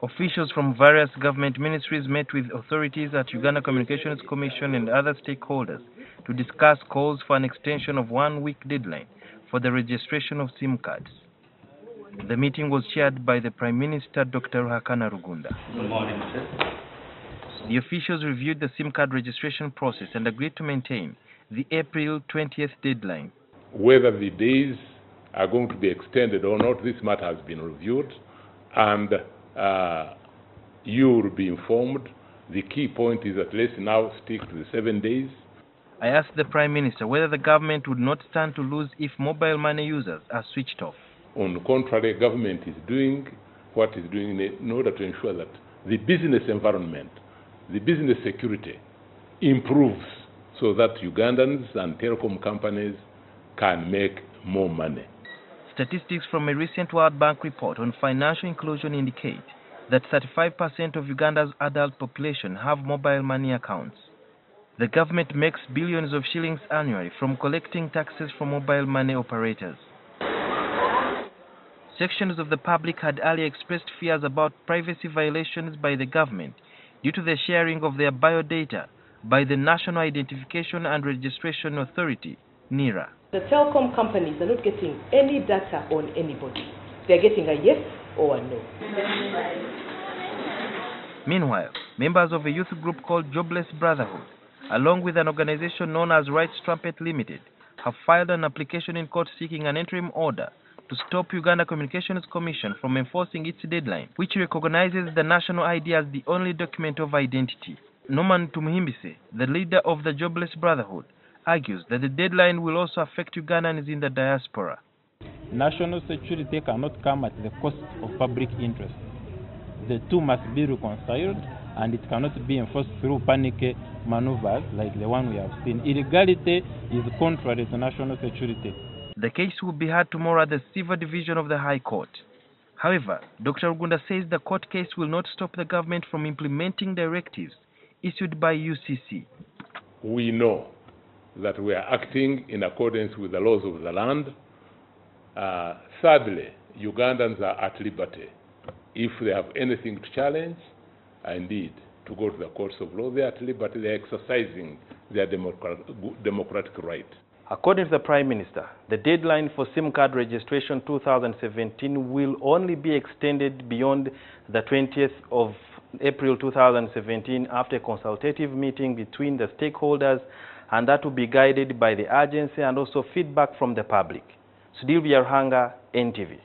Officials from various government ministries met with authorities at Uganda Communications Commission and other stakeholders to discuss calls for an extension of 1-week deadline for the registration of SIM cards. The meeting was chaired by the Prime Minister, Dr. Ruhakana Rugunda. Good morning, sir. The officials reviewed the SIM card registration process and agreed to maintain the April 20th deadline. Whether the days are going to be extended or not, this matter has been reviewed, and you will be informed. The key point is that let's now stick to the 7 days. I asked the Prime Minister whether the government would not stand to lose if mobile money users are switched off. On the contrary, government is doing what it's doing in order to ensure that the business environment, the business security improves so that Ugandans and telecom companies can make more money. Statistics from a recent World Bank report on financial inclusion indicate that 35% of Uganda's adult population have mobile money accounts. The government makes billions of shillings annually from collecting taxes from mobile money operators. Sections of the public had earlier expressed fears about privacy violations by the government due to the sharing of their biodata by the National Identification and Registration Authority, NIRA. The telecom companies are not getting any data on anybody. They're getting a yes or a no. Meanwhile, members of a youth group called Jobless Brotherhood, along with an organization known as Rights Trumpet Limited, have filed an application in court seeking an interim order to stop Uganda Communications Commission from enforcing its deadline, which recognizes the national ID as the only document of identity. Norman Tumuhimbise, the leader of the Jobless Brotherhood, argues that the deadline will also affect Ugandans in the diaspora. National security cannot come at the cost of public interest. The two must be reconciled, and it cannot be enforced through panic maneuvers like the one we have seen. Illegality is contrary to national security. The case will be heard tomorrow at the Civil Division of the High Court. However, Dr. Rugunda says the court case will not stop the government from implementing directives issued by UCC. We know that we are acting in accordance with the laws of the land. Thirdly, Ugandans are at liberty. If they have anything to challenge, indeed, to go to the courts of law, they are at liberty. They are exercising their democratic right. According to the Prime Minister, the deadline for SIM card registration 2017 will only be extended beyond the 20th of April 2017 after a consultative meeting between the stakeholders, and that will be guided by the agency and also feedback from the public. Sudhir Ruhakana, NTV.